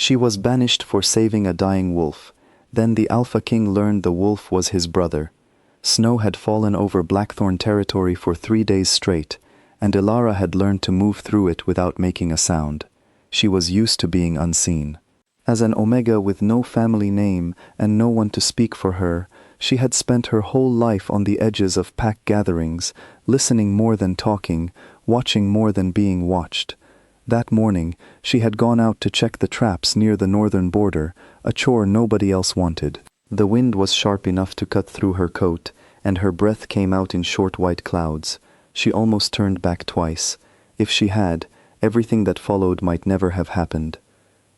She was banished for saving a dying wolf. Then the Alpha King learned the wolf was his brother. Snow had fallen over Blackthorn territory for 3 days straight, and Ilara had learned to move through it without making a sound. She was used to being unseen. As an Omega with no family name and no one to speak for her, she had spent her whole life on the edges of pack gatherings, listening more than talking, watching more than being watched. That morning, she had gone out to check the traps near the northern border, a chore nobody else wanted. The wind was sharp enough to cut through her coat, and her breath came out in short white clouds. She almost turned back twice. If she had, everything that followed might never have happened.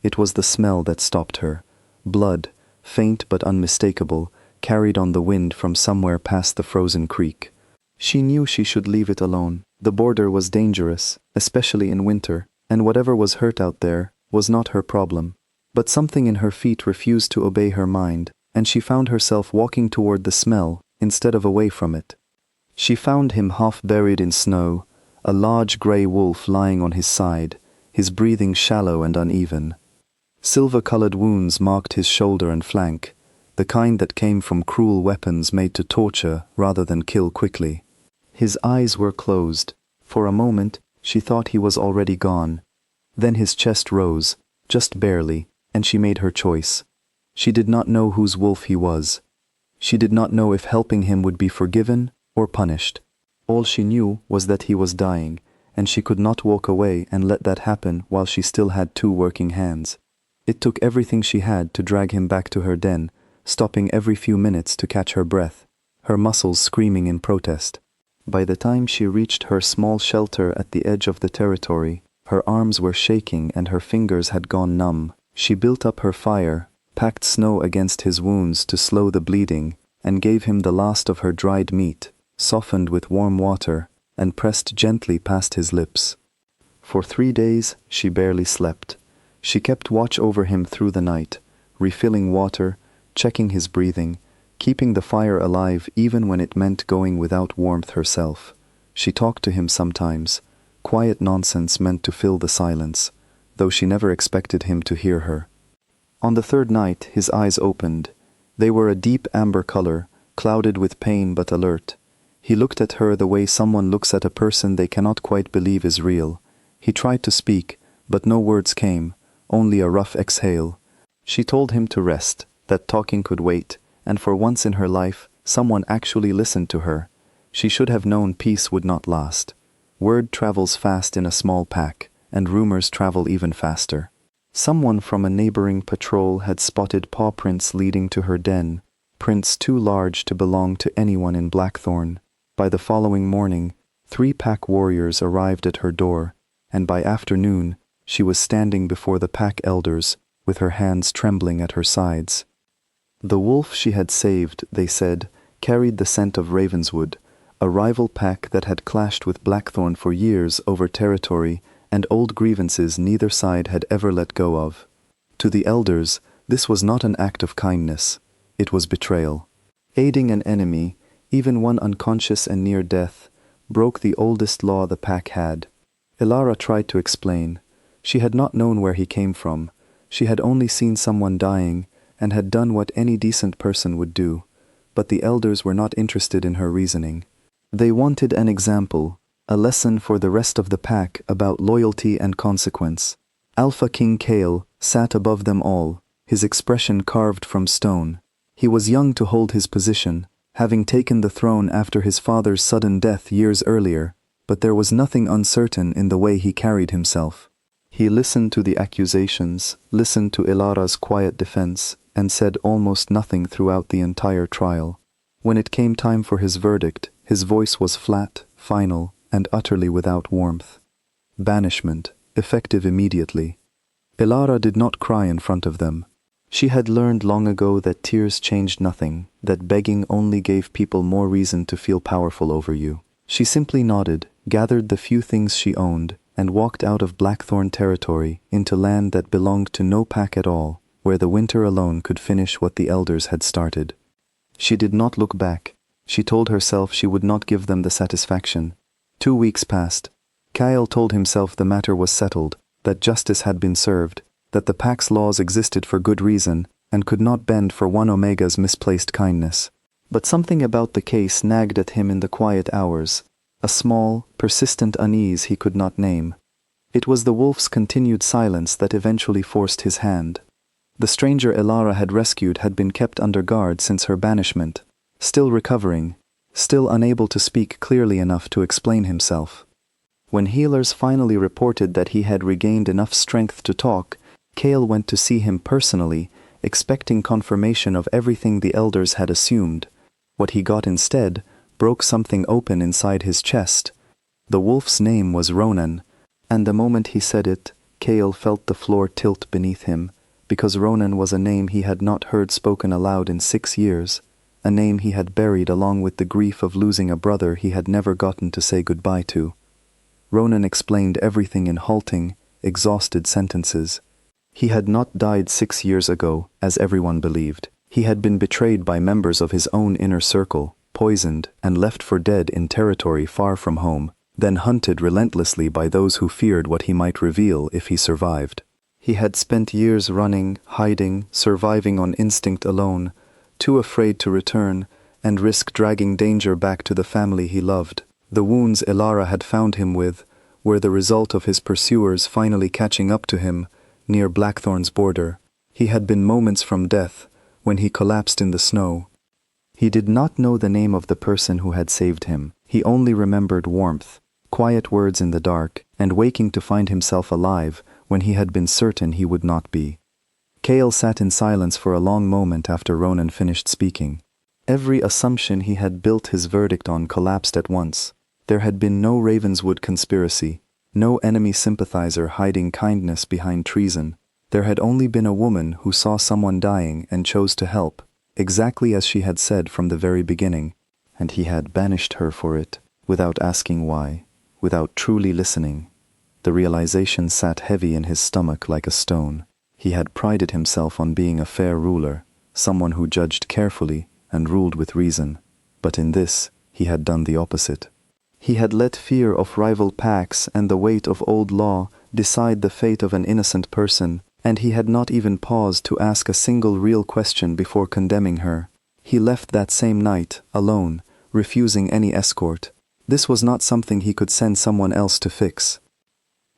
It was the smell that stopped her. Blood, faint but unmistakable, carried on the wind from somewhere past the frozen creek. She knew she should leave it alone. The border was dangerous, especially in winter, and whatever was hurt out there was not her problem. But something in her feet refused to obey her mind, and she found herself walking toward the smell instead of away from it. She found him half buried in snow, a large grey wolf lying on his side, his breathing shallow and uneven. Silver-colored wounds marked his shoulder and flank, the kind that came from cruel weapons made to torture rather than kill quickly. His eyes were closed. For a moment, she thought he was already gone. Then his chest rose, just barely, and she made her choice. She did not know whose wolf he was. She did not know if helping him would be forgiven or punished. All she knew was that he was dying, and she could not walk away and let that happen while she still had 2 working hands. It took everything she had to drag him back to her den, stopping every few minutes to catch her breath, her muscles screaming in protest. By the time she reached her small shelter at the edge of the territory, her arms were shaking and her fingers had gone numb. She built up her fire, packed snow against his wounds to slow the bleeding, and gave him the last of her dried meat, softened with warm water, and pressed gently past his lips. For 3 days she barely slept. She kept watch over him through the night, refilling water, checking his breathing, keeping the fire alive even when it meant going without warmth herself. She talked to him sometimes, quiet nonsense meant to fill the silence, though she never expected him to hear her. On the 3rd night his eyes opened. They were a deep amber color, clouded with pain but alert. He looked at her the way someone looks at a person they cannot quite believe is real. He tried to speak, but no words came, only a rough exhale. She told him to rest, that talking could wait, and for once in her life, someone actually listened to her. She should have known peace would not last. Word travels fast in a small pack, and rumors travel even faster. Someone from a neighboring patrol had spotted paw prints leading to her den, prints too large to belong to anyone in Blackthorn. By the following morning, 3 pack warriors arrived at her door, and by afternoon, she was standing before the pack elders, with her hands trembling at her sides. The wolf she had saved, they said, carried the scent of Ravenswood, a rival pack that had clashed with Blackthorn for years over territory and old grievances neither side had ever let go of. To the elders, this was not an act of kindness, it was betrayal. Aiding an enemy, even one unconscious and near death, broke the oldest law the pack had. Ilara tried to explain. She had not known where he came from. She had only seen someone dying, and had done what any decent person would do. But the elders were not interested in her reasoning. They wanted an example, a lesson for the rest of the pack about loyalty and consequence. Alpha King Kale sat above them all, his expression carved from stone. He was young to hold his position, having taken the throne after his father's sudden death years earlier, but there was nothing uncertain in the way he carried himself. He listened to the accusations, listened to Ilara's quiet defense, and said almost nothing throughout the entire trial. When it came time for his verdict, his voice was flat, final, and utterly without warmth. Banishment, effective immediately. Ilara did not cry in front of them. She had learned long ago that tears changed nothing, that begging only gave people more reason to feel powerful over you. She simply nodded, gathered the few things she owned, and walked out of Blackthorn territory into land that belonged to no pack at all, where the winter alone could finish what the elders had started. She did not look back. She told herself she would not give them the satisfaction. 2 weeks passed. Kyle told himself the matter was settled, that justice had been served, that the pack's laws existed for good reason and could not bend for one Omega's misplaced kindness. But something about the case nagged at him in the quiet hours, a small, persistent unease he could not name. It was the wolf's continued silence that eventually forced his hand. The stranger Elara had rescued had been kept under guard since her banishment, still recovering, still unable to speak clearly enough to explain himself. When healers finally reported that he had regained enough strength to talk, Kale went to see him personally, expecting confirmation of everything the elders had assumed. What he got instead broke something open inside his chest. The wolf's name was Ronan, and the moment he said it, Kale felt the floor tilt beneath him, because Ronan was a name he had not heard spoken aloud in 6 years, a name he had buried along with the grief of losing a brother he had never gotten to say goodbye to. Ronan explained everything in halting, exhausted sentences. He had not died 6 years ago, as everyone believed. He had been betrayed by members of his own inner circle, poisoned, and left for dead in territory far from home, then hunted relentlessly by those who feared what he might reveal if he survived. He had spent years running, hiding, surviving on instinct alone, too afraid to return and risk dragging danger back to the family he loved. The wounds Elara had found him with were the result of his pursuers finally catching up to him near Blackthorn's border. He had been moments from death when he collapsed in the snow. He did not know the name of the person who had saved him. He only remembered warmth, quiet words in the dark, and waking to find himself alive when he had been certain he would not be. Kale sat in silence for a long moment after Ronan finished speaking. Every assumption he had built his verdict on collapsed at once. There had been no Ravenswood conspiracy, no enemy sympathizer hiding kindness behind treason. There had only been a woman who saw someone dying and chose to help, exactly as she had said from the very beginning, and he had banished her for it, without asking why, without truly listening. The realization sat heavy in his stomach like a stone. He had prided himself on being a fair ruler, someone who judged carefully and ruled with reason, but in this he had done the opposite. He had let fear of rival packs and the weight of old law decide the fate of an innocent person, and he had not even paused to ask a single real question before condemning her. He left that same night, alone, refusing any escort. This was not something he could send someone else to fix.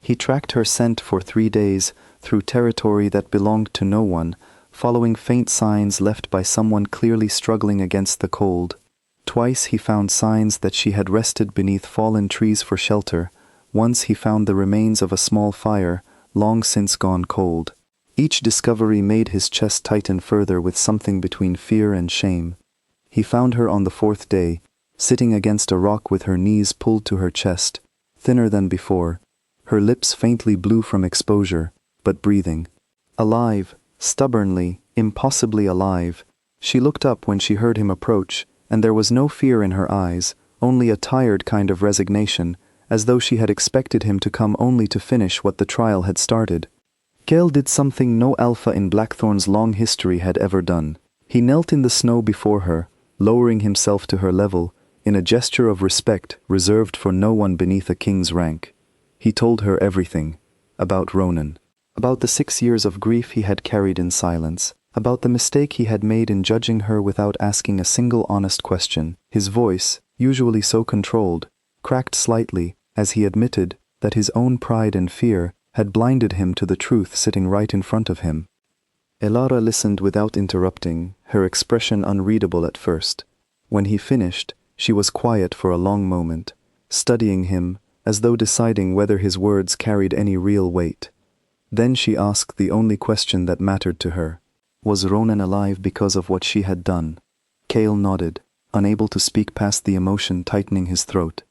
He tracked her scent for 3 days through territory that belonged to no one, following faint signs left by someone clearly struggling against the cold. Twice he found signs that she had rested beneath fallen trees for shelter. Once he found the remains of a small fire, long since gone cold. Each discovery made his chest tighten further with something between fear and shame. He found her on the 4th day, sitting against a rock with her knees pulled to her chest, thinner than before, her lips faintly blue from exposure, but breathing. Alive, stubbornly, impossibly alive. She looked up when she heard him approach, and there was no fear in her eyes, only a tired kind of resignation, as though she had expected him to come only to finish what the trial had started. Kale did something no alpha in Blackthorn's long history had ever done. He knelt in the snow before her, lowering himself to her level, in a gesture of respect reserved for no one beneath a king's rank. He told her everything, about Ronan, about the 6 years of grief he had carried in silence, about the mistake he had made in judging her without asking a single honest question. His voice, usually so controlled, cracked slightly as he admitted that his own pride and fear had blinded him to the truth sitting right in front of him. Elara listened without interrupting, her expression unreadable at first. When he finished, she was quiet for a long moment, studying him as though deciding whether his words carried any real weight. Then she asked the only question that mattered to her. Was Ronan alive because of what she had done? Kale nodded, unable to speak past the emotion tightening his throat.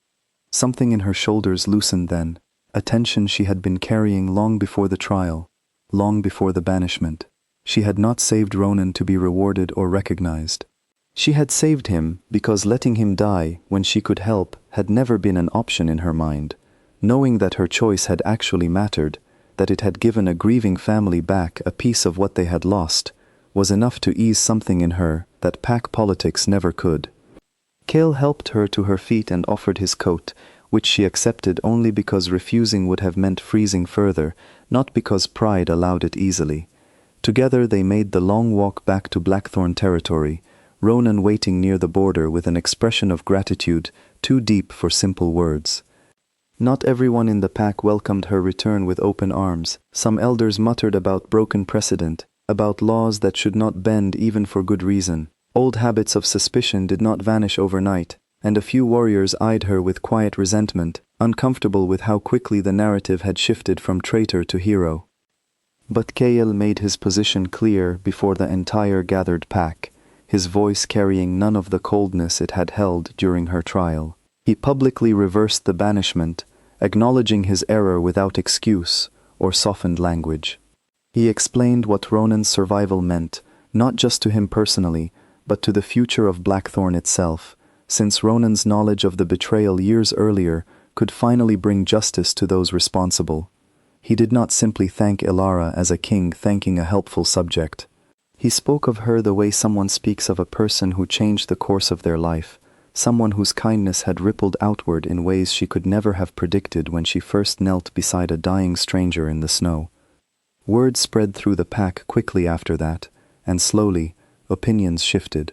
Something in her shoulders loosened then, a tension she had been carrying long before the trial, long before the banishment. She had not saved Ronan to be rewarded or recognized. She had saved him because letting him die when she could help had never been an option in her mind. Knowing that her choice had actually mattered, that it had given a grieving family back a piece of what they had lost, was enough to ease something in her that pack politics never could. Kale helped her to her feet and offered his coat, which she accepted only because refusing would have meant freezing further, not because pride allowed it easily. Together they made the long walk back to Blackthorn territory, Ronan waiting near the border with an expression of gratitude too deep for simple words. Not everyone in the pack welcomed her return with open arms. Some elders muttered about broken precedent, about laws that should not bend even for good reason. Old habits of suspicion did not vanish overnight, and a few warriors eyed her with quiet resentment, uncomfortable with how quickly the narrative had shifted from traitor to hero. But Kael made his position clear before the entire gathered pack, his voice carrying none of the coldness it had held during her trial. He publicly reversed the banishment, acknowledging his error without excuse or softened language. He explained what Ronan's survival meant, not just to him personally, but to the future of Blackthorn itself, since Ronan's knowledge of the betrayal years earlier could finally bring justice to those responsible. He did not simply thank Ilara as a king thanking a helpful subject. He spoke of her the way someone speaks of a person who changed the course of their life, someone whose kindness had rippled outward in ways she could never have predicted when she first knelt beside a dying stranger in the snow. Word spread through the pack quickly after that, and slowly, opinions shifted.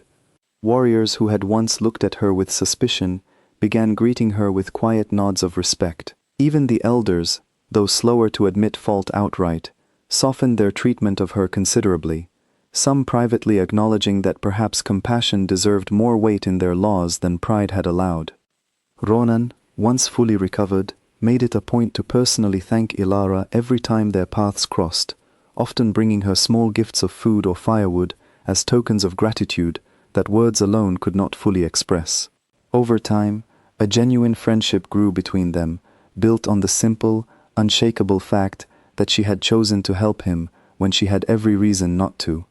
Warriors who had once looked at her with suspicion began greeting her with quiet nods of respect. Even the elders, though slower to admit fault outright, softened their treatment of her considerably, some privately acknowledging that perhaps compassion deserved more weight in their laws than pride had allowed. Ronan, once fully recovered, made it a point to personally thank Ilara every time their paths crossed, often bringing her small gifts of food or firewood as tokens of gratitude that words alone could not fully express. Over time, a genuine friendship grew between them, built on the simple, unshakable fact that she had chosen to help him when she had every reason not to.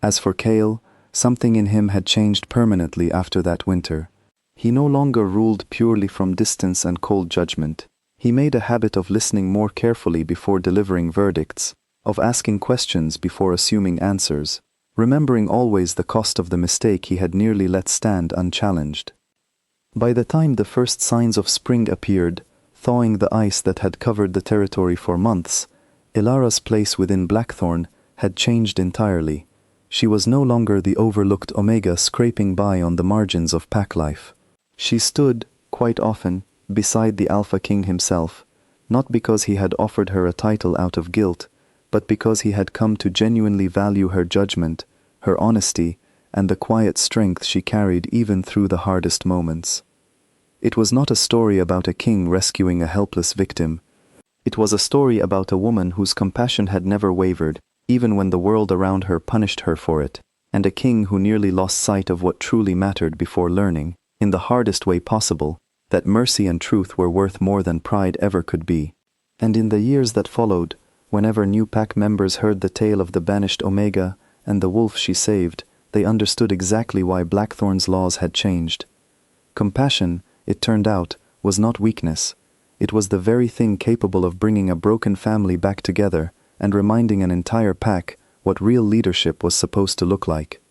As for Kael, something in him had changed permanently after that winter. He no longer ruled purely from distance and cold judgment. He made a habit of listening more carefully before delivering verdicts, of asking questions before assuming answers, remembering always the cost of the mistake he had nearly let stand unchallenged. By the time the first signs of spring appeared, thawing the ice that had covered the territory for months, Ilara's place within Blackthorn had changed entirely. She was no longer the overlooked Omega scraping by on the margins of pack life. She stood, quite often, beside the Alpha King himself, not because he had offered her a title out of guilt, but because he had come to genuinely value her judgment, her honesty, and the quiet strength she carried even through the hardest moments. It was not a story about a king rescuing a helpless victim. It was a story about a woman whose compassion had never wavered, even when the world around her punished her for it, and a king who nearly lost sight of what truly mattered before learning, in the hardest way possible, that mercy and truth were worth more than pride ever could be. And in the years that followed, whenever new pack members heard the tale of the banished Omega and the wolf she saved, they understood exactly why Blackthorn's laws had changed. Compassion, it turned out, was not weakness. It was the very thing capable of bringing a broken family back together and reminding an entire pack what real leadership was supposed to look like.